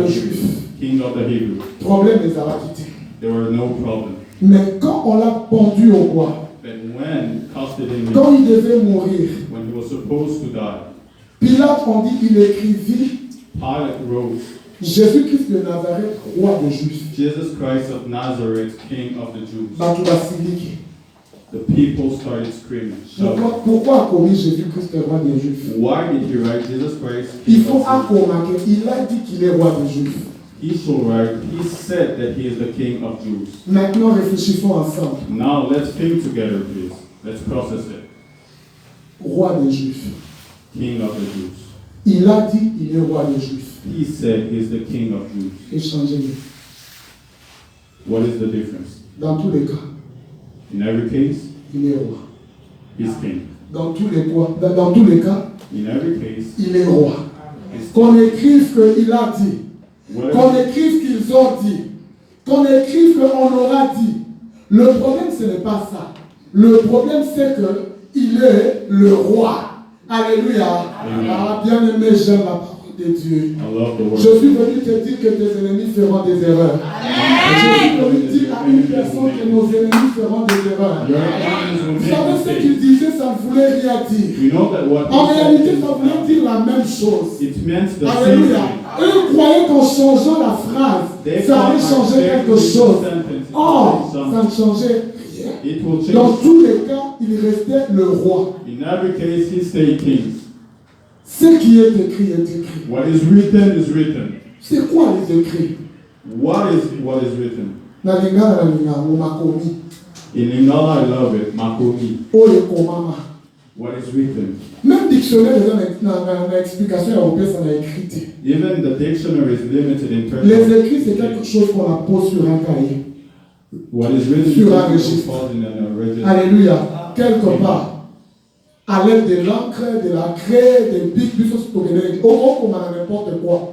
de Juif. king of the Hebrews. Problème des Arabites. There were no problem. Mais quand on l'a pendu au bois, But when casted in, quand il devait mourir, when he was supposed to die, Pilate, on dit, il écrivit Pilate wrote, Jésus-Christ de Nazareth, roi des Juifs. Jesus Christ of Nazareth, king of the Jews. Batoubasiliki. The people started screaming. shouting. Pourquoi a commis Jésus-Christ le roi des Juifs? Why did he write Jesus Christ? Il king faut of the Jews? remarquer, il a dit qu'il est roi des Juifs. He shall write, he said that he is the king of Jews. Maintenant, réfléchissons ensemble. Now let's think together, please. Let's process it. Roi des Juifs. King of the Jews. Il a dit il est roi des Juifs. He said he is the king of Jews. Échangez-les. What is the difference? Dans tous les cas, In every case, il est roi. he's king. Dans tous les cas, In every case, il est roi. he's Qu'on écrive qu'il a dit, qu'on whatever. écrive qu'ils ont dit, qu'on écrive qu'on aura dit. Le problème, ce n'est pas ça. Le problème, c'est qu'il est le roi. Alléluia. Ah, bien aimé, j'aime la parole de Dieu. I love the word. Je suis venu te dire que tes ennemis feront des erreurs. Je suis venu dire à une personne que nos ennemis feront des erreurs. Your enemies will Vous make savez ce mistakes. qu'il disait, ça ne voulait rien dire. You know that what En he réalité, said ça voulait dire la même chose. it meant the same Alléluia. thing. Eux croyaient qu'en changeant la phrase, ça allait changer quelque chose. Or, ça ne changeait rien. It will change. Dans tous les cas, il restait le roi. In every case, he stayed king. Ce qui est écrit est écrit. What is written is written. C'est quoi les écrits? What is written? Na lingala, mumakomi. In Lingala, I love it. Makomi. Oye komama. What is written? Même dictionnaire dans l'explication européenne, ça l'a écrit. Even the dictionary is limited in Les terms écrits, c'est quelque chose qu'on appose sur un cahier. what is written Sur un is registre. called in an register. Alléluia. Quelque part. À l'aide de l'encre, de la craie, des bics, des choses pour gagner. Au comme à n'importe quoi.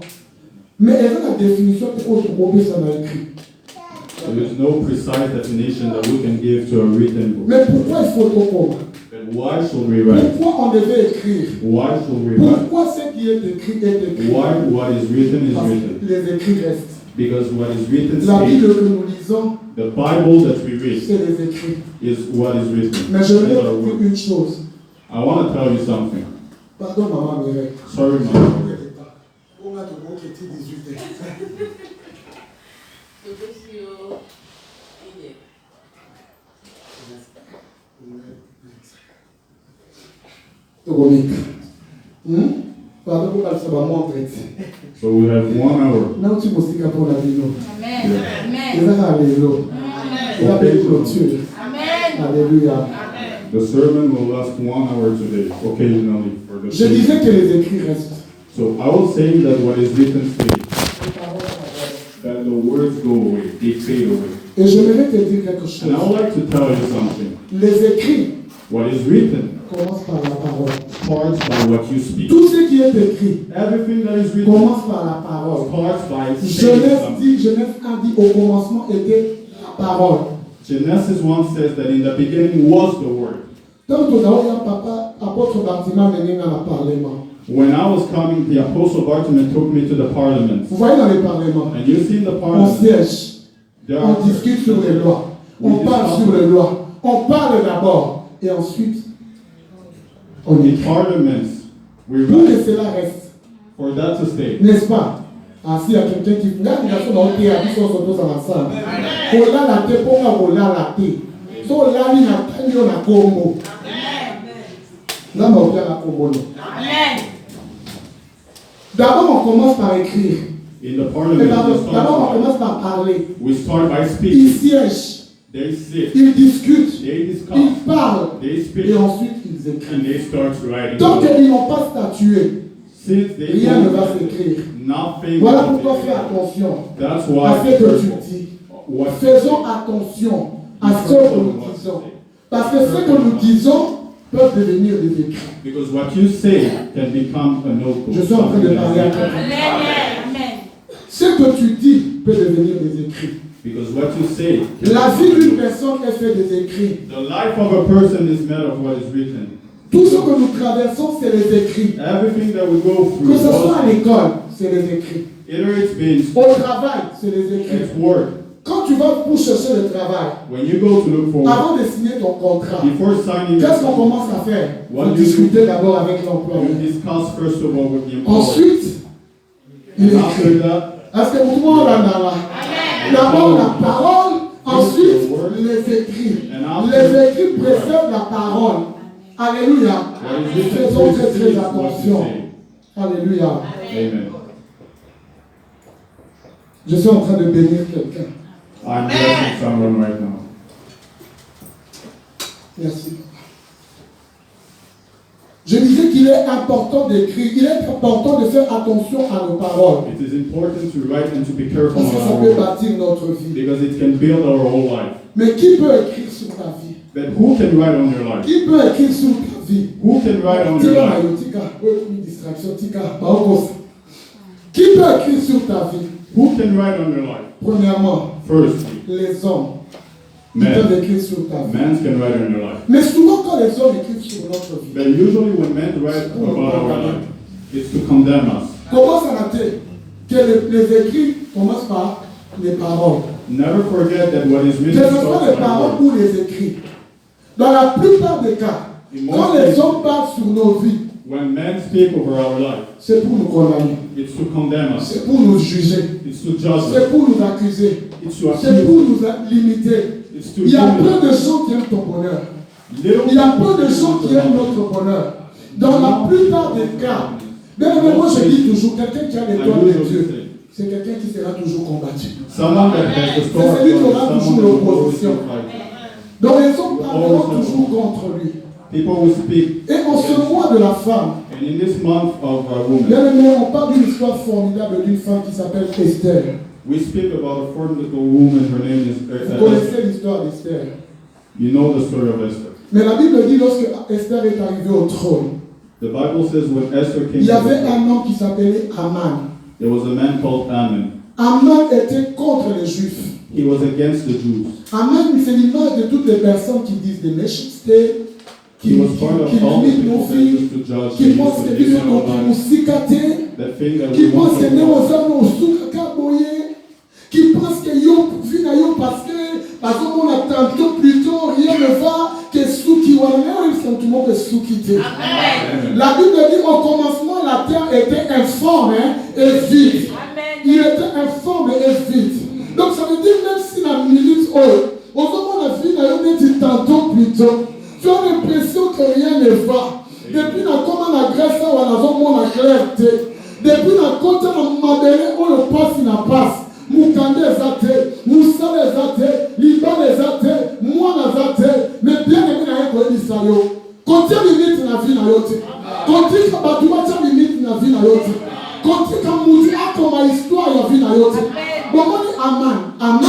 Mais elle a la définition de autre groupe, ça l'a écrit. There is no precise definition that we can give to a written book. Mais pourquoi il faut tout comme? But why should we write? Pourquoi on devait écrire? Why should we write? Pourquoi ce qui est écrit est écrit? Why what is written is Parce written? que les écrits restent. Because what is written La Bible stays. que nous lisons, The Bible that we read c'est les écrits. is what is written. Mais je veux These are dire words. une chose. I want to tell you something. Pardon, maman Mireille. Sorry, Mom. On a tout bon qui était 18 ans. Pardon, pour qu'elle se va montrer. So we have 1 hour. Non, tu m'as dit pour la vie. Amen. Et Amen. là, alléluia. Et là, belle clôture. Amen. Alléluia. The sermon will last 1 hour today, occasionally for the Je sermon. disais que les écrits restent. So I was saying that what is written stays, that the words go away, they fade away. Et j'aimerais te dire quelque chose. And I would like to tell you something. Les écrits What is written commencent par la parole. starts by what you speak. Tout ce qui est écrit Everything that is written commence par la parole. starts by saying something. Genèse 1 dit au commencement était la parole. Genesis 1 says that in the beginning was the Word. Quand on a eu papa, apôtre Bartima venu dans le parlement. When I was coming, the Apostle Bartimaeus took me to the parliament. Vous voyez dans le parlement, And you see in the on parliament, siège, there on are discute sur les lois, on parle sur les lois, on parle d'abord et ensuite on in écrit. parliaments, we Pour que write cela reste, for that to stay. n'est-ce pas? Ainsi, il y a quelqu'un qui fait une nation dans le pays, qui sont tous ensemble. On l'a la tête, on l'a la tête. So là, il y a un Congo. Là, on a un Congo. D'abord, on commence par écrire. In the parliament, D'abord, on commence par parler. we start by Ils speaking. siègent, They sit, ils discutent, they ils discuss, parlent they speak, et ensuite ils and écrivent. they start writing. Tant qu'ils n'ont pas statué, Since they rien ne don't va write, s'écrire. Voilà nothing will pourquoi be fais written. attention That's à why ce que tu dis. what Faisons attention à ce que nous disons. Parce que ce que nous disons peut devenir des écrits. because what you say can become a notebook. Je suis en train de something parler à that's- quelqu'un. Amen. Ce que tu dis peut devenir des écrits. Because what you say can La become vie a d'une notebook. personne est faite des écrits. The life of a person is made of what is written. Tout ce que nous traversons, c'est les écrits. Everything that we go through, Que ce soit à l'école, c'est les écrits. Either it's been Au travail, c'est les écrits. it's work. Quand tu vas pour chercher le travail, When you go to look for work, avant de signer ton contrat, before signing qu'est-ce qu'on it, commence à faire? What On do you discuter d'abord avec l'employeur. you discuss first of all with the employer. Ensuite, il And after écrit. that, Est-ce que tout le monde en a là? D'abord la parole, ensuite les écrits. Les écrits précèdent la parole. Alléluia. what is written Faisons très precedes très what you attention. say. Alléluia. Amen. Je suis en train de bénir quelqu'un. I'm blessing someone right now. Merci. Je disais qu'il est important d'écrire, il est important de faire attention à nos paroles. It is important to write and to be careful Parce que ça on peut our words, bâtir notre vie. because it can build our whole life. Mais qui peut écrire sur ta vie? But who can write on your life? Qui peut écrire sur ta vie? Who can write on your Tika life? mayo, tika. Une distraction, tika. Baokosa. Qui peut écrire sur ta vie? Who can write on your life? Premièrement, Firstly, les hommes. Ils peuvent men. écrire sur ta vie. Men can write on your life. Mais souvent, quand les hommes écrivent sur notre vie, But usually when men write about our life, it's to condemn us. comment ça rater que les écrits commencent par les paroles? Never forget that what is Que written ce soit les starts by paroles words. ou les écrits. Dans la plupart des cas, quand les hommes parlent sur nos vies, When men speak over our life, c'est pour nous condamner. it's to condemn us. C'est pour nous juger. It's to judge C'est us. pour nous accuser. It's to C'est accuse. pour nous limiter. It's to Il y a peu humiliate. de gens qui aiment ton bonheur. Little Il y a peu de gens qui aiment notre bonheur. Dans la plupart des cas, bien évidemment, moi je dis toujours, quelqu'un qui a l'étoile de Dieu, c'est quelqu'un qui sera toujours combattu. Someone that has the story C'est celui qui of aura God, toujours someone that will always l'opposition. fight. Donc les hommes parleront toujours contre lui. People will speak. Et en ce mois de la femme, And in this month of women, bien aimé, on parle d'une histoire formidable d'une femme qui s'appelle Esther. we speak about a formidable woman. Her name is Vous Esther. connaissez l'histoire d'Esther. You know the story of Esther. Mais la Bible dit lorsque Esther est arrivée au trône, The Bible says when Esther came il y to avait the un homme qui s'appelait Aman. there was a man called Ammon. Aman était contre les Juifs. He was against the Jews. Aman, c'est l'image de toutes les personnes qui disent des méchancetés, qui He was part of all the limitent nos people that filles, used to judge, qui they used pensent to que hate nous our sommes lives, cicatés, that thing that qui we want pensent que to nous do. sommes au souk-kaboyé, qui pensent que yo, vina yo parce que, parce qu'on a tantôt plutôt, rien ne va, que souki, on a un sentiment que soukité. La Bible dit au commencement, la terre était informe et vide. Il était informe et vide. Donc ça veut dire même si la minute, au moment où la vie n'a dit tantôt plutôt, tu as l'impression que rien ne va. Depuis la commande la Grèce, on a vraiment la clarté. Depuis la côte, on a modéré, on le passe, il n'a passe. Moukande les athées, Moussa les athées, Liban les athées, moi les athées, mais bien aimé n'a rien connu d'Israël. Combien limite la vie n'a yoté? Combien de limite la vie n'a yoté? Combien de mouti a comme histoire la vie n'a yoté? Bon, on dit Aman,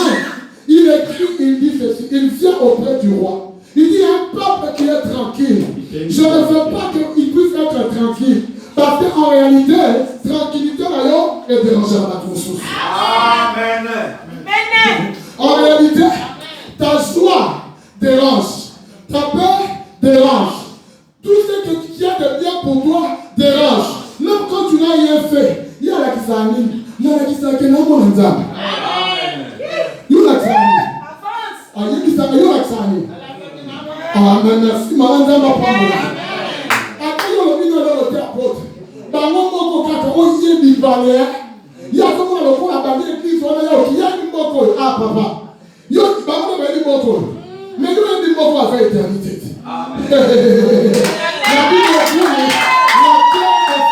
il écrit, il dit ceci, il vient auprès du roi. Il dit un peuple qui est tranquille. Je ne veux pas qu'il puisse être tranquille. Parce qu'en réalité, tranquillité là est dérangée à ton souci. Amen. En réalité, ta joie dérange. Ta peur dérange. Tout ce qui a de bien pour toi dérange. Même quand tu n'as rien fait, il y a la qui s'anime. Il y a la qui s'anime. Il y a la qui s'anime. Ah, il y a qui s'anime. Il y a la qui s'anime. Ah, mais merci. Maman, ça va prendre. Après, il y a le milieu de l'apôtre. Dans mon mot, quand on y est bivalé, il y a comme on a le coup à bander l'église, on a une moko. Ah, papa. Il y a une moko. Mais nous, on a une moko à faire éternité. La Bible dit la terre est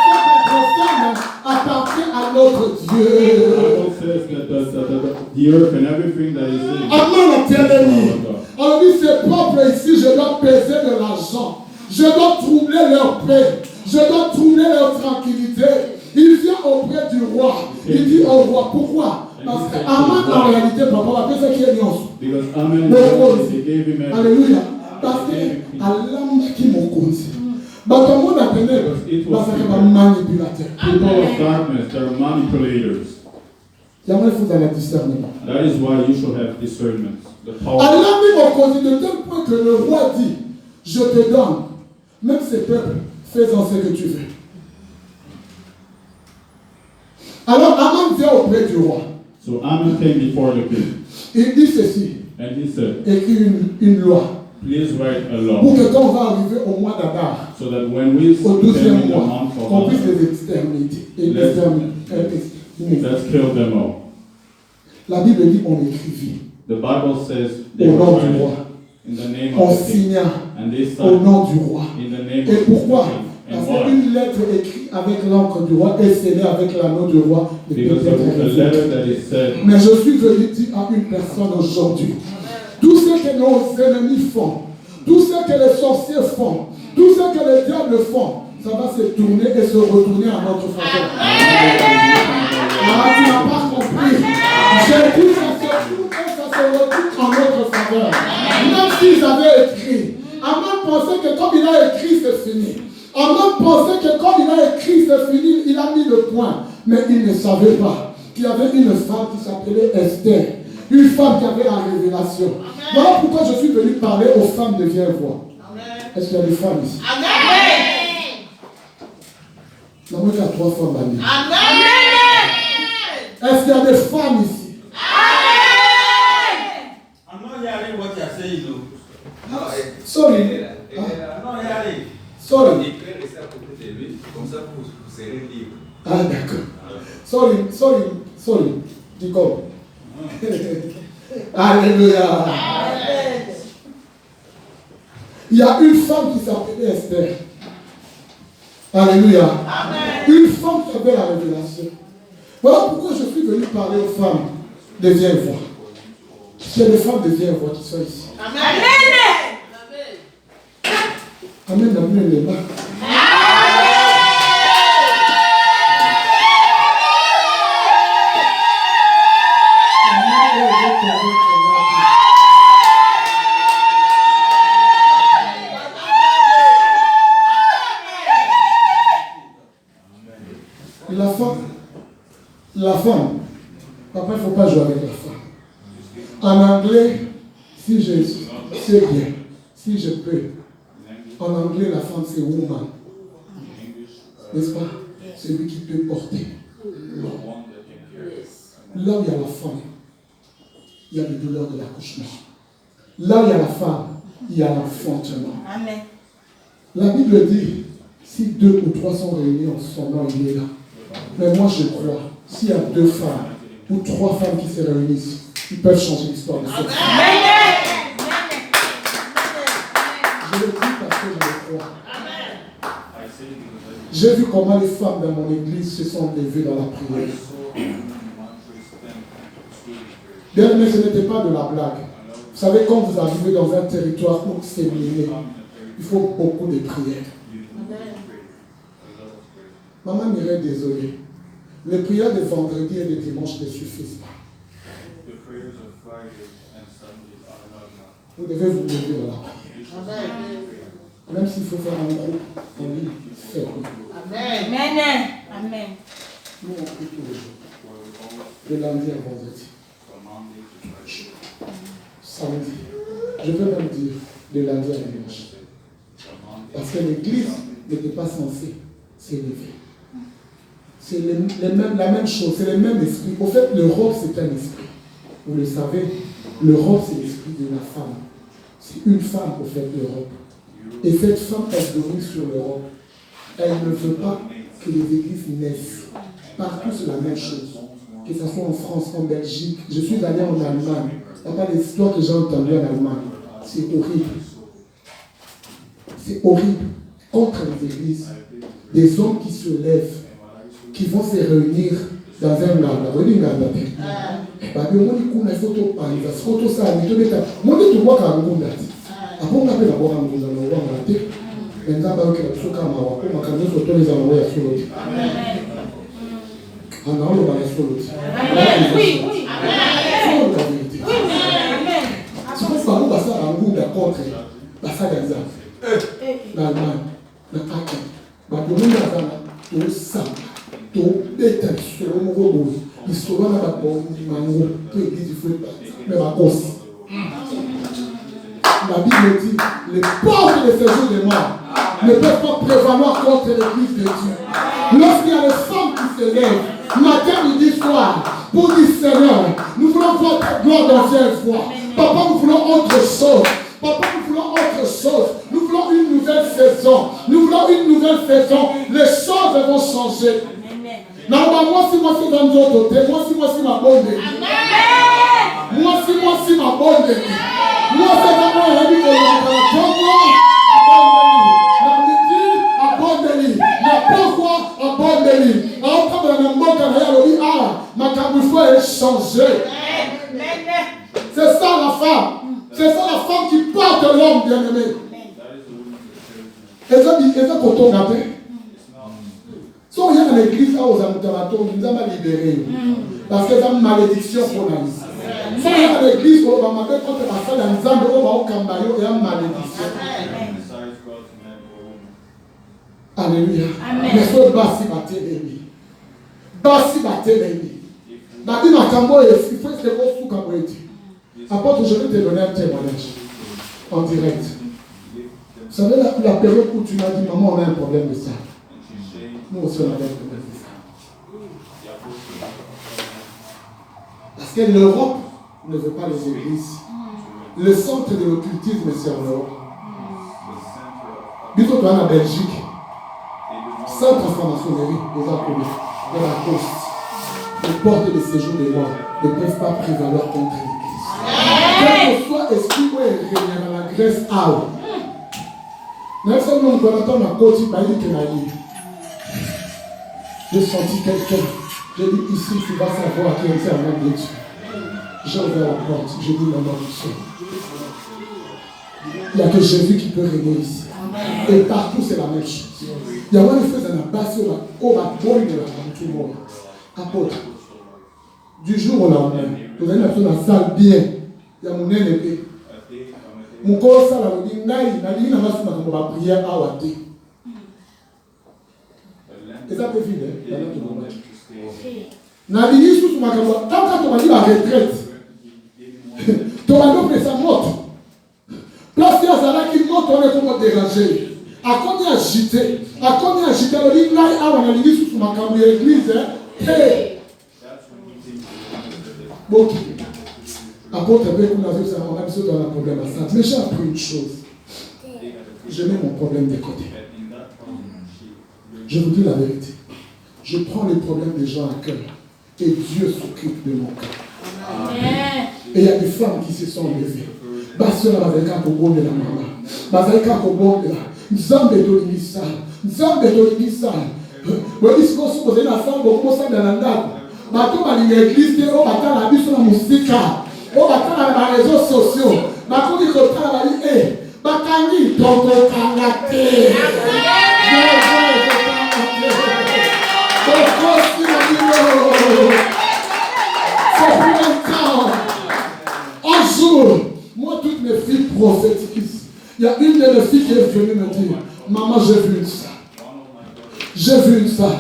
faite appartient à notre Dieu. The Bible says that the earth and everything that is in it Amen, la terre est is mise. all of God. On dit c'est propre ici, je dois peser de l'argent. Je dois troubler leur paix. Je dois troubler leur tranquillité. Il vient auprès du roi. Il dit au roi, pourquoi? Parce que Aman en réalité, papa, on appelle ça qui est lion. Because Ammon, they gave him everything. Alléluia. Parce que Allah qui m'ont compté. Parce que mon appelé, parce que ma manipulateur. People of darkness, they're manipulators. J'aimerais que vous ayez le discernement. That is why you should have discernment. The power. Allah m'ont compté de tel point que le roi dit, je te donne, même ces peuples, fais-en ce que tu veux. Alors Aman Amon vient auprès du roi. So Amon came before the king, Il dit ceci, and he said, écrit une loi. please write a Pour law, que quand on va arriver au mois d'Adar, so that when we au stand 12e in the mois, month of qu'on puisse Adar, les exterminer. let's kill them all. La Bible dit on écrivit The Bible says they au were nom du writing roi. in the name On of the king, signa and they au signed nom du roi. in the name Et of pourquoi? the king. Parce And why? qu'une lettre écrite avec l'encre du roi est scellée avec l'anneau du roi. Ne peut Because être of the révélée. letter that is said, Mais je suis venu dire à une personne aujourd'hui, tout ce que nos ennemis font, tout ce que les sorciers font, tout ce que les diables font, ça va se tourner et se retourner à notre faveur. Ah, tu n'as pas compris. J'ai dit ça se tourne et ça se retourne en notre faveur. Même s'ils avaient écrit, Amon pensait que comme il a écrit, c'est fini. Amon pensait que comme il a écrit, c'est fini, il a mis le point. Mais il ne savait pas qu'il y avait une femme qui s'appelait Esther. Une femme qui avait la révélation. Voilà pourquoi je suis venu parler aux femmes de vieille voix. Est-ce qu'il y a des femmes ici? Non, moi, il y a 3 femmes à dire. Est-ce qu'il y a des femmes ici? I'm not hearing what you're saying, though. Sorry. I'm not hearing. Sorry. Déclarez ça à côté de lui, comme ça vous serez libre. Ah, d'accord. Sorry. Dis comme. Alléluia. Il y a une femme qui s'appelait Esther. Alléluia. Une femme qui avait la révélation. Voilà pourquoi je suis venu parler aux femmes de vieille voix. Il y a des femmes de vieille voix qui sont ici. Amen, amen, les mains. La femme, papa, il ne faut pas jouer avec la femme. En anglais, si je sais bien, si je peux, en anglais, la femme, c'est woman. N'est-ce pas? Celui qui peut porter l'homme. Là où il y a la femme, il y a les douleurs de l'accouchement. Là où il y a la femme, il y a l'enfantement. Amen. La Bible dit, si 2 ou 3 sont réunis en son nom, il est là. Mais moi, je crois, s'il y a 2 femmes ou 3 femmes qui se réunissent, ils peuvent changer l'histoire de cette femme. Je le dis parce que je le crois. J'ai vu comment les femmes dans mon église se sont levées dans la prière. Bien, mais ce n'était pas de la blague. Vous savez, quand vous arrivez dans un territoire où c'est miné, il faut beaucoup de prières. Maman Mireille, désolé. Les prières de vendredi et de dimanche ne suffisent pas. Vous devez vous lever dans la prière. Même s'il faut faire un groupe, oui, faites-le. Amen. Nous, on prie tous les jours. De lundi à vendredi. Samedi. Je peux même dire de lundi à dimanche. Parce que l'église n'était pas censée s'élever. C'est la même chose, c'est le même esprit. Au fait, l'Europe, c'est un esprit. Vous le savez, l'Europe, c'est l'esprit de la femme. C'est une femme, au fait, l'Europe. Et cette femme, elle domine sur l'Europe. Elle ne veut pas que les églises naissent. Partout, c'est la même chose. Que ce soit en France, en Belgique. Je suis allé en Allemagne. Il n'y a pas d'histoire que j'ai entendues en Allemagne. C'est horrible. C'est horrible. Contre les églises. Des hommes qui se lèvent, qui vont se réunir dans un nganda. Vous voyez nganda? Il faut tout parler. Il faut tout ça. Moi, je vois qu'un ngunda. Après, on appelle d'abord un ngunda. On va rater. Maintenant, on va faire tout comme on va faire tout les envoyer à Solo. On a envoyé à Solo. Oui. C'est la vérité. C'est pour ça qu'on va faire un ngunda contre la Sagaza. L'Allemagne, le Paquet. Bah, pour nous, on a tout ça. Tout bêta, selon mon robot. Ils sont là, là, mango, tout église, il faut mais ma cause. La Bible dit, les portes de ces jours de mort ne peuvent pas prévaloir contre l'église de Dieu. Lorsqu'il y a les femmes qui se lèvent, matin, midi, soir, pour dire Seigneur, nous voulons voir ta gloire d'ancienne fois. Papa, nous voulons autre chose. Papa, nous voulons autre chose. Nous voulons une nouvelle saison. Nous voulons une nouvelle saison. Les choses vont changer. Non, moi, si dans d'autres côtés, moi, si ma bonne. Moi, si ma bonne. Moi, c'est vraiment un ami de c'est ça la femme. C'est ça la femme qui porte l'homme bien-aimé. Et ça dit, et ça quand on a fait. Si on vient dans l'église, aux amoutamatos, nous avons libéré. Parce que c'est une malédiction pour nous. Si on vient dans l'église, on va m'appeler quand on va faire un examen, on va au cambayo et une malédiction. Alléluia. Mais ce basi batelemi. Basi batelemi. Babi makambo et il faut que c'est bon sous kamboeti. Apôtre, je vais te donner un témoignage en direct. Vous savez la période où tu m'as dit maman on a un problème de ça. Nous aussi on a un problème de ça. Parce que l'Europe ne veut pas les églises. Le centre de l'occultisme c'est en Europe. Bientôt tu vas en Belgique. Centre franc-maçonnerie, les accolés, de la poste, les portes de séjour des morts ne peuvent pas prévaloir contre l'église. Quel que soit esprit où il règne dans la Grèce, même si on entend la côte, il que j'ai senti quelqu'un. J'ai dit ici, tu vas savoir qui est un homme de Dieu. J'ai ouvert la porte, j'ai dit non, non, il n'y a que Jésus qui peut régner ici. Et partout, c'est la même chose. Il y a une chose dans la base, on va boire de la tout le monde. Apôtre, du jour au lendemain, vous avez dans la salle bien. Il y a mon épée. Mon corps, ça, la dit, n'a pas prière à Wate. Et ça peut finir. N'a dit, sous ma caméra, tant qu'on m'a dit la retraite, ton mari fait sa moto. Place à Zara qui monte, on est comment déranger. À combien agité, on dit là, on a dit sous ma caméra, l'église, hey! Bon, apôtre, avec vous, on a un problème à ça. Mais j'ai appris une chose. Je mets mon problème de côté. Je vous dis la vérité. Je prends les problèmes des gens à cœur. Et Dieu s'occupe de mon cœur. Et il y a des femmes qui se sont levées. Basura bazalika kobonde la mama. Bazalika kobonde la. Nzambe dolingisa. Nzambe dolingisa. Wadi siko siko zena femme beaucoup ça dans la ndako. Bato balinga église te o batala biso na musika. O batala na réseaux sociaux. Bato di kotala bali bakangi tongo kangate. Un jour, moi, toutes mes filles prophétisent. Il y a une de mes filles qui est venue me dire, maman, j'ai vu une salle. J'ai vu une salle.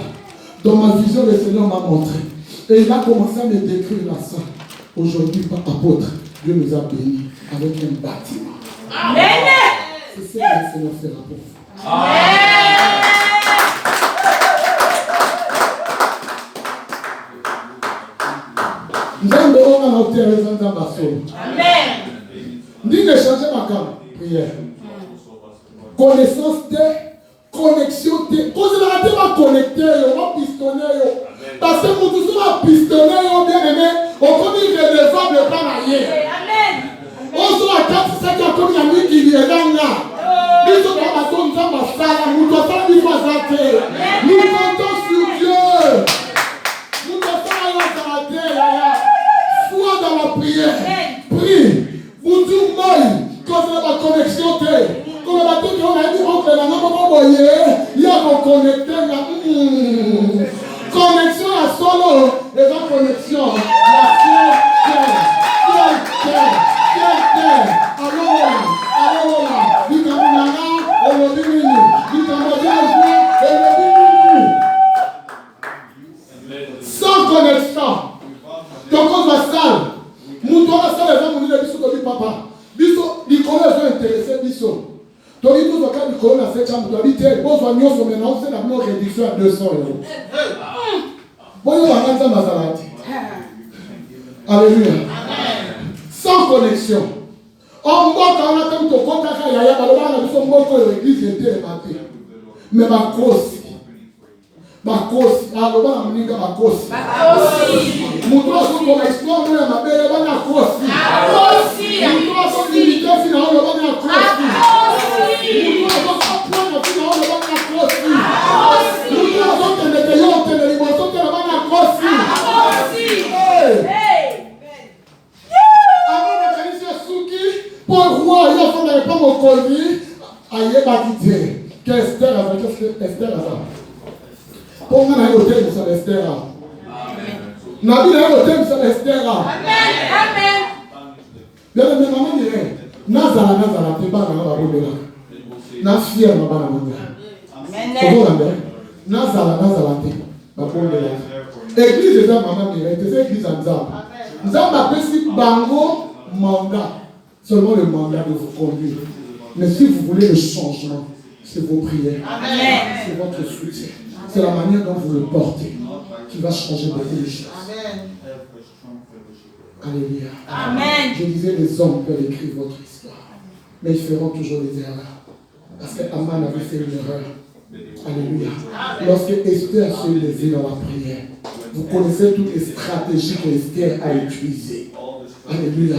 Dans ma vision, le Seigneur m'a montré. Et il a commencé à me décrire la salle. Aujourd'hui, par apôtre, Dieu nous a bénis avec un bâtiment. Amen. C'est ce que le Seigneur fera pour vous. Amen. Amen. Dis de changer ma carte. Prière. Connaissance de connexion de. Quand je n'arrête pas connecté, on va pistonner. Parce que pour tout ça, pistonner, bien aimé, on connaît irrélevable par ailleurs. Amen. On se la carte, c'est qu'il y a comme il y a mis qui est là. Nous sommes dans la zone, nous sommes dans la salle, nous sommes dans la salle. Nous comptons sur Dieu. Nous sommes dans la salle. Foi dans la prière. Prie. Vous dites moi, quand c'est la connexion, comme la tête qu'on a dit, on fait la main, il y a mon connecteur là. Connexion à solo, et la connexion. Sans connexion. Donc on va salle. Nous devons la salle, les gens nous disent papa. Biso, les collègues sont intéressés, biso. Donc ils nous ont dit que la cette chambre doit habiter. Bon, soignons son maintenant, c'est la réduction à 200 €. Alléluia. Sans connexion. On voit quand on a comme ton compte à Yaya, l'église était matée. Mais ma cause. Makosi, aloba na mninga makosi. Mutu aso kwa explore na mabele bana kosi. Mutu aso limite fina oloba na kosi. Mutu aso plan fina oloba na kosi. Mutu aso tende yo tende liboso tende bana kosi. Avant de kanisa suki pour roi il faut ne pas mon colis aye bakite. Qu'est-ce que Esther a on a un hôtel sur l'Esther. Nabi a un hôtel sur l'Esther. Amen. Bien, mais maman dirait, Nazala, t'es pas dans la boule là. Na fier, ma bana mondiale. Amen. Nazala, t'es ma boule là. Église de maman dirait, c'est église en Zamba. Zamba peut si bango mandat. Seulement le mandat de vous conduire. Mais si vous voulez le changement, c'est vos prières. Amen. C'est votre soutien. C'est la manière dont vous le portez qui va changer beaucoup de choses. Amen. Alléluia. Amen. Je disais, les hommes peuvent écrire votre histoire, mais ils feront toujours des erreurs. Parce qu'Aman avait fait une erreur. Alléluia. Lorsque Esther s'est levée dans la prière, vous connaissez toutes les stratégies que Esther a utilisées. Alléluia.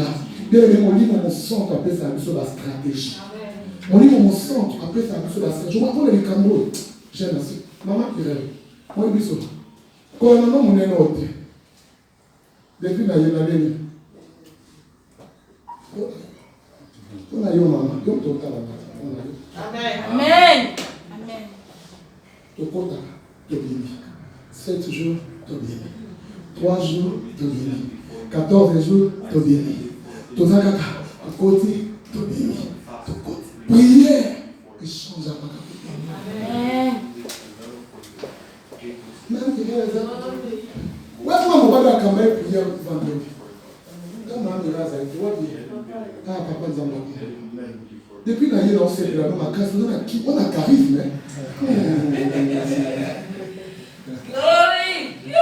Bien aimé, mon livre, mon centre appelle ça sur la stratégie. Mon livre, mon centre appelle ça sur la stratégie. Je m'appelle les Cameroun. J'aime assez. Maman qui rêve. Moi, je dis ça. Quand on a mon énote, depuis que je suis allé, on a eu maman. On a eu. Amen. Amen. Tu comptes, tu bénis. 7 jours, tu bénis. 3 jours, tu bénis. 14 jours, tu bénis. Tu as un côté, tu bénis. Prière, et change à ma Amen. Même qui est là, où est-ce qu'on va quand même prier vendredi? Quand on a mis là, tu vois bien. Ah, papa, nous avons depuis qu'on est dans cette là, on a charisme. Glory! Yes!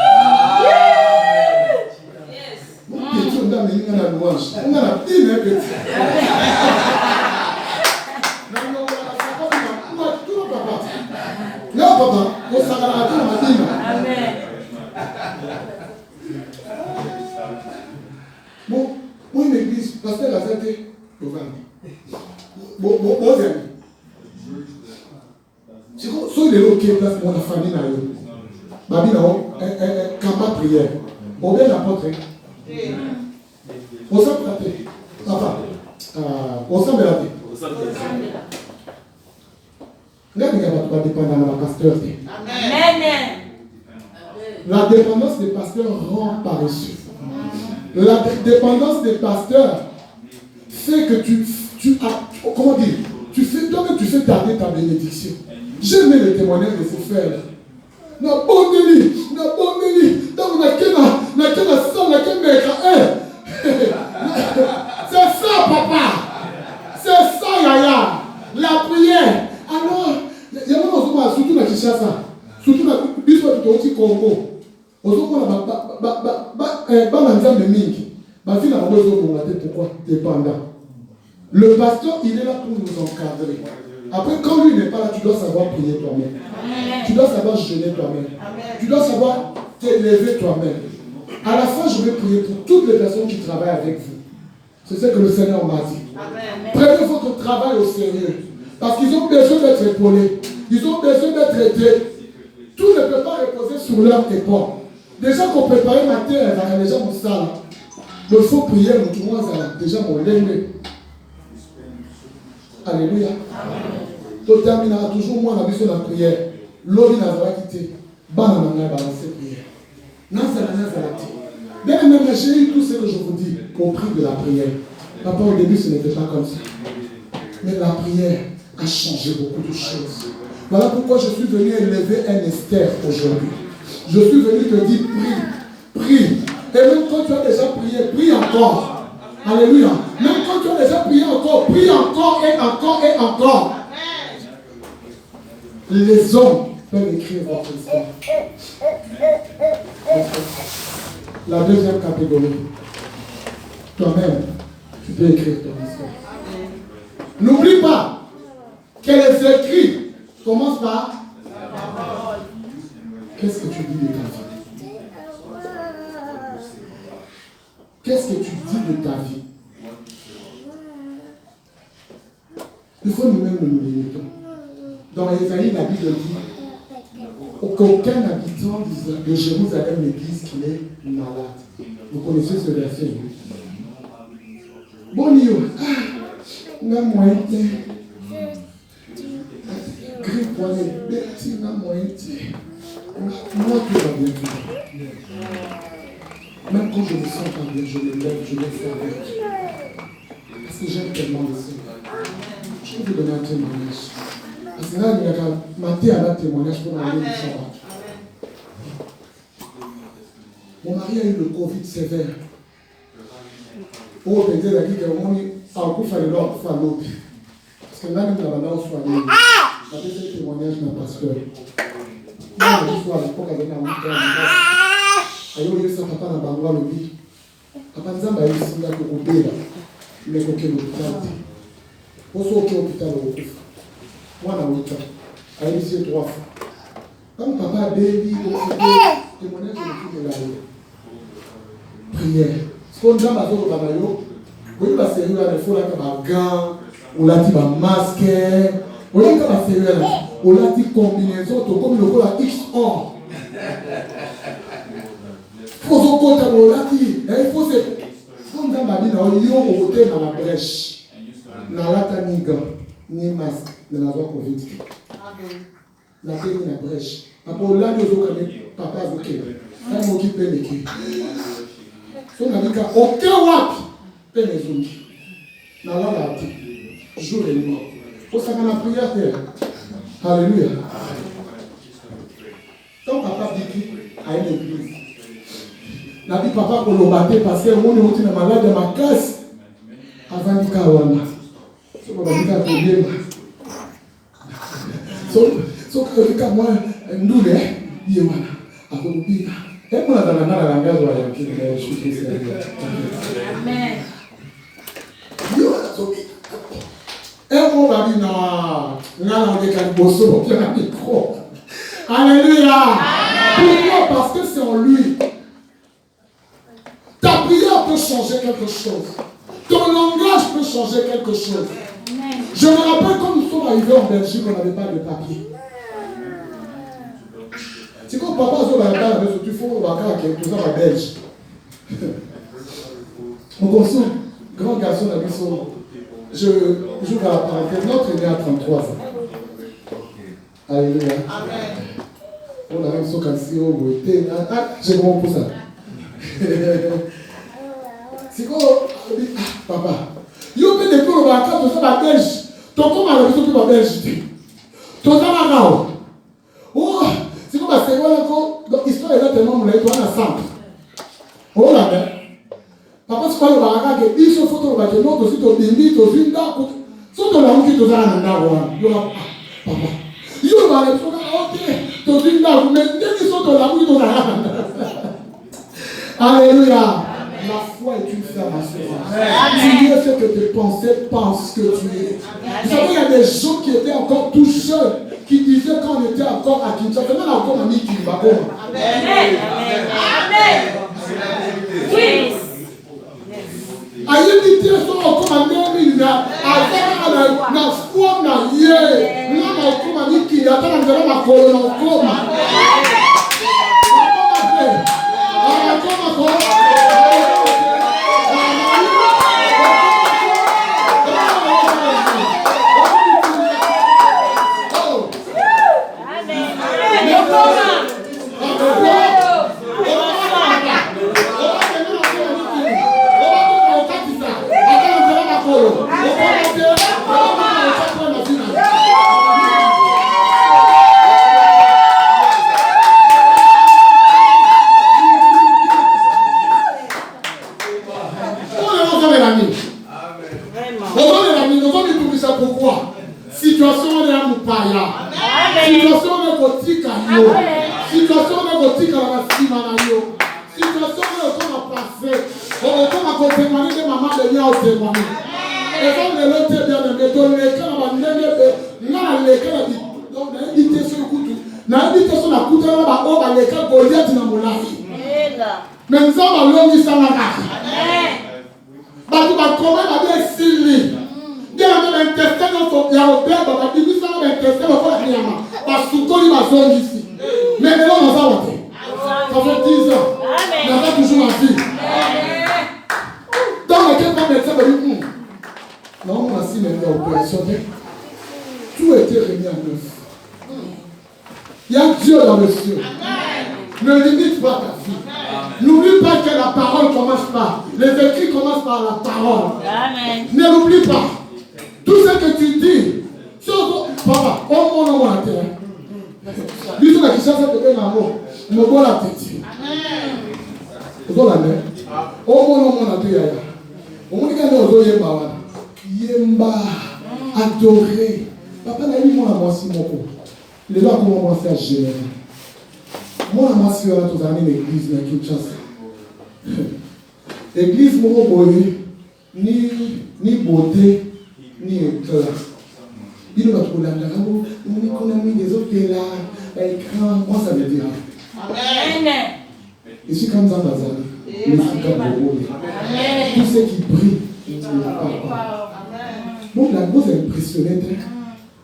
On a la louange. On a la petite, hein, petit. Non, papa, on s'arrête à tout, on va. Amen. Bon, moi, une église, pasteur a fait le vent. Bon, amis. C'est comme ça, il est OK, place pour la famille. Babi, non, un campagne prière. On vient l'apôtre. On s'en peut papa. On s'en peut Regardez, il va dépendre de la pasteur. Amen. La dépendance des pasteurs rend paresseux. La dépendance des pasteurs fait que tu as, comment dire, toi-même tu fais tarder ta bénédiction. J'aime le témoignage de ces frères. Na boneli, donc on a qu'un salle, c'est ça, papa. C'est ça, Yaya. La prière. Alors, il y a surtout dans Kinshasa, surtout dans le Congo. Pourquoi dépendant. Le pasteur, il est là pour nous encadrer. Après, quand lui n'est pas là, tu dois savoir prier toi-même. Tu dois savoir jeûner toi-même. Tu dois savoir t'élever toi-même. À la fin, je vais prier pour toutes les personnes qui travaillent avec vous. C'est ce que le Seigneur m'a dit. Prenez votre travail au sérieux. Parce qu'ils ont besoin d'être épaulés. Ils ont besoin d'être aidés. Tout ne peut pas reposer sur leur épaule. Déjà qu'on prépare ma terre, il y a déjà mon salle. Il faut prier, tout le monde a déjà mon lèvre. Alléluia. Tu termineras toujours moi la mission de la prière. L'homme n'a pas quitté. Banana balancer prière. Bien même j'ai eu tout ce que je vous dis au prix de la prière. Papa, au début ce n'était pas comme ça. Mais la prière a changé beaucoup de choses. Voilà pourquoi je suis venu élever un Esther aujourd'hui. Je suis venu te dire prie. Et même quand tu as déjà prié, prie encore. Alléluia. Même quand tu as déjà prié encore, prie encore et encore et encore. Les hommes peuvent écrire votre histoire. La deuxième catégorie. Toi-même, tu peux écrire ton histoire. N'oublie pas que les écrits commencent par qu'est-ce que tu dis de ta vie? Qu'est-ce que tu dis de ta vie? Il faut nous-mêmes nous limitons. Dans Ésaïe, la Bible dit qu'aucun habitant de Jérusalem ne dise qu'il est malade. Vous connaissez ce verset? Bon, n'a moyen grippe pour les bêtises, n'a moyen moi tout va bien. Même quand je me sens pas bien, je me lève, je me fais avec. Parce que j'aime tellement le Seigneur. Je vais vous donner un témoignage. Parce que là, il y a maté à un témoignage pour aller au sabbat. Mon mari a eu le Covid sévère. Pour peut-être la vie que mon en coup fallait leur faire l'autre. Parce que là, nous avons soigné. Avec ce témoignage d'un pasteur. Moi, je suis à l'époque avec un monteur. Ayo, il y a un papa dans le Bangla, le dit. Papa, nous avons eu ce gars qui est là. Il est coqué l'hôpital. Pour ceux qui sont au hôpital, moi, dans 8 ans. A initié 3 fois. Comme papa a béni, témoignage de la rue. Prière. Ce qu'on dit à au Banayo, vous voyez la série, il faut là un gant, ou là il un masque, vous voyez la série là, ou là il combinaison, comme le col à XO. Il faut se compter, il faut se. Comme dans ma vie, il y a un côté dans la brèche. Dans la ni gant, ni masque, dans la voie Covid. La tête dans la brèche. Après, là, nous avons papa ok. Là, nous occupons les qui. Si on a dit qu'aucun wap peut les zoomer. Dans la tête, jour et nuit. Il faut savoir la prière terre. Alléluia. Quand papa dit à une église, n'a dit papa pour le battre parce que mon est malade de ma classe. Avant de Kawana. Si on va dire qu'à problème. Sauf que le cas, moi, nous, il y a un peu. Et moi, dans la langage, je suis très sérieux. Amen. Et mon babi, non, on est qu'un bosso, on est un micro. Alléluia. Pourquoi? Parce que c'est en lui. Ta prière peut changer quelque chose. Ton langage peut changer quelque chose. Je me rappelle quand nous sommes arrivés en Belgique, on n'avait pas de papier. C'est comme papa a la balle avec ce qu'il faut, tout ça va belge. On consomme, grand garçon a dit son. Je joue à la parenthèse, notre est né à 33 ans. Alléluia. On a même son calcium au goûter. J'ai comment pour ça. C'est quoi? Papa. Yo peut depuis le bac, tout ça va belge. Ton comme à la maison, tu vas belge. Ton ça va là. Oh! C'est comme c'est quoi donc l'histoire est là tellement moulée, toi on a simple. Oh là là. Papa c'est quoi le baraka que il se faut le baraka non aussi to bimbi to zinda ko. So to la muki to za na wa. Yo papa. Yo ba le so OK. To zinda mais dès so to la muki to za na. Alléluia. La foi est une ferme assurance. Tu dis ce que tes pensées pensent que tu es. Vous savez, il y a des gens qui étaient encore tout jeunes, qui disaient quand on était encore à Kinshasa, même encore à Mikibako. Amen. Amen. Oui. Ayébité sont encore à Némina, à la foi na yé, là encore à Mikibako, à la maison à Colonna, encore. Pourquoi? Situation de Moupaya. Situation de Botika. Situation de Botika. Situation qu'on a passée. On a témoigné de maman de Nia au témoigné. Et comme le lot est bien aimé, donc les cas on va n'aimer là les cas dit donc il était sur le couteau. Na il était sur la couteau là ba on va les cas Goliath na molaki. Mais nous avons l'homme ça là. Amen. Ba tu ba comment ba bien sili. Bien dans l'intestin dans son ya au père ba dit ça dans l'intestin ba quoi rien. Ba soukoli ba zone ici. Mais là on va voir. Ça fait 10 ans. Amen. On a toujours la vie. Dans lequel on médecin va dire non, on a si maintenant opération. Tout était remis en neuf. Il y a Dieu dans le ciel. Ne limite pas ta vie. N'oublie pas que la parole commence par. Les écrits commencent par la parole. Amen. Ne l'oublie pas. Tout ce que tu dis. Papa, on monte la terre. Lui, tout la question, c'est de bien l'amour. On me la tête. Vous avez la main. On monte la terre. On me dit qu'il y a des Yemba, adoré. Papa n'a eu moi à moi si mon coup. Il est là pour moi faire gérer. Moi à moi si on a tous années l'église, mais qui chasse. L'église, mon boy, ni beauté, ni éclat. Il va trouver la on a mis des autres là, écran, moi ça veut dire. Amen. Et si comme ça, tout ce qui brille, il ne pas. Bon, la chose est impressionnante.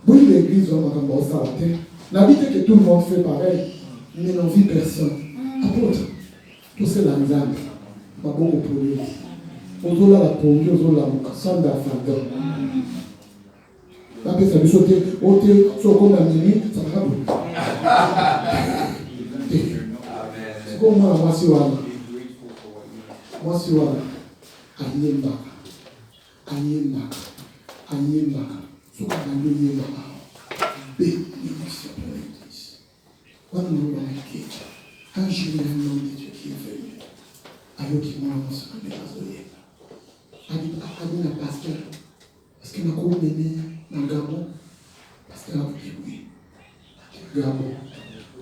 Bon, l'église, on va commencer à la terre. La vie que tout le monde fait pareil, mais n'en vit personne. Apôtre, tout c'est la misère. Pas beaucoup pour lui. On doit la pompe, on doit la somme d'affaires. La paix, ça veut sauter, ôter, sur comme la minute, ça va pas. C'est comme moi, moi, si voilà. Moi, si voilà. Ayemba. Ayemba. Ayemba. So qu'on a le Yemba. Bénédiction pour l'église. Quand nous avons la quête, un jour, il y a un homme de Dieu qui est venu. Alors qu'il m'a annoncé la méthode de Yemba. Il dit à pasteur, est-ce qu'il m'a connu dans Gabon? Pasteur a dit oui. Gabon.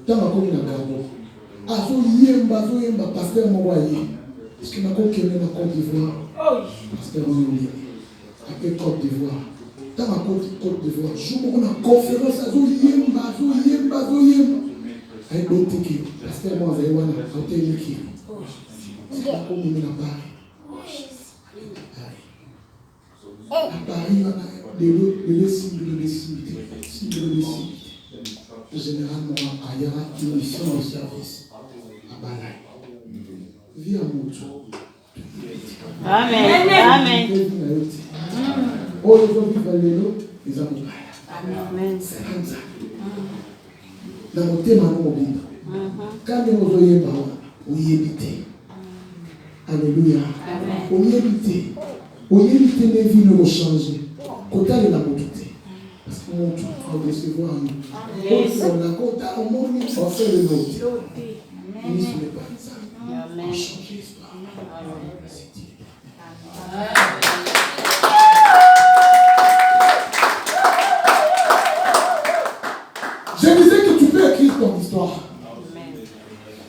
Dans la commune à Gabon. Ah, so Yemba, pasteur m'a envoyé. Est-ce qu'il m'a connu dans Côte d'Ivoire? Pasteur m'a envoyé. Avec Côte d'Ivoire. Dans la Côte d'Ivoire, je me rends en conférence à Zoyemba. Avec l'autre qui, pasteur m'a envoyé à l'hôtel qui. C'est pas comme il m'a parlé. À Paris, les cibles. Généralement, il y aura une mission de service à Balaï. Vie à Moutou. Amen. Amen. Oh, les gens qui veulent les amours. Amen. C'est comme ça. Dans mon thème, on dit quand nous voyons, on y évite. Alléluia. On y évite. On y évite les vies de nous changer. Quand elle est la beauté. Parce que mon tout va recevoir nous. On a compté au monde, on fait le nôtre. Nous sommes pas ça. On change l'histoire. C'est Dieu. Je disais que tu peux écrire ton histoire.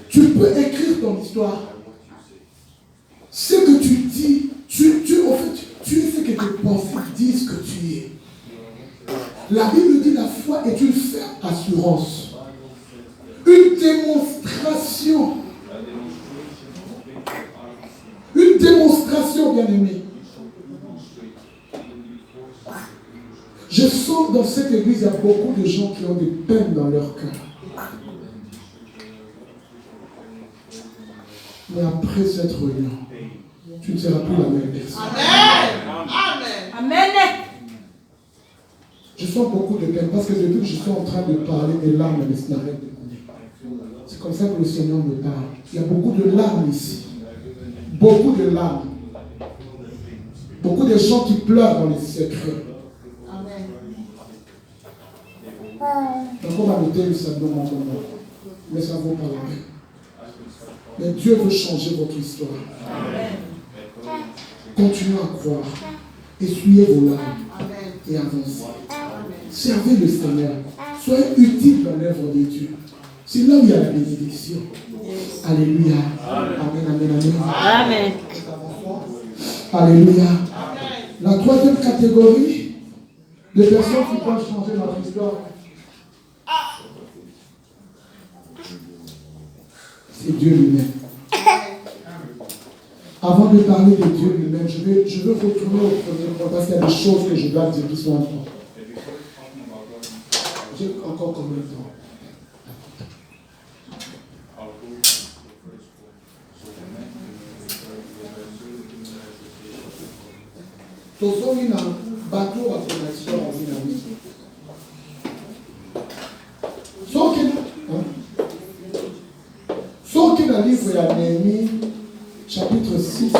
Tu peux écrire ton histoire. Ce que tu dis, tu es ce que tes pensées disent que tu es. La Bible dit la foi est une ferme assurance. Une démonstration. Une démonstration, bien-aimé. Je sens dans cette église, il y a beaucoup de gens qui ont des peines dans leur cœur. Mais après cette réunion, tu ne seras plus la même personne. Amen. Amen. Je sens beaucoup de peine parce que depuis que je suis en train de parler, mes larmes ne s'arrêtent de couler. C'est comme ça que le Seigneur me parle. Il y a beaucoup de larmes ici. Beaucoup de larmes. Beaucoup de gens qui pleurent dans les secrets. Donc on va noter le salut mon moment. Mais ça vaut pas la peine. Mais Dieu veut changer votre histoire. Continuez à croire. Essuyez vos larmes. Et avancez. Servez le Seigneur. Soyez utile dans l'œuvre de Dieu. C'est là où il y a la bénédiction. Alléluia. Amen, amen, amen. Amen. Alléluia. La troisième catégorie de personnes qui peuvent changer notre histoire, c'est Dieu lui-même. Avant de parler de Dieu lui-même, je veux retourner au premier point parce qu'il y a des choses que je dois dire qui sont importantes. J'ai encore combien de temps? Tozongi na bateau à connexion en dynamique. Sauf que dans le livre de Néhémie, chapitre 6,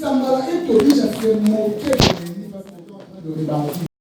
Samara est obligé à se moquer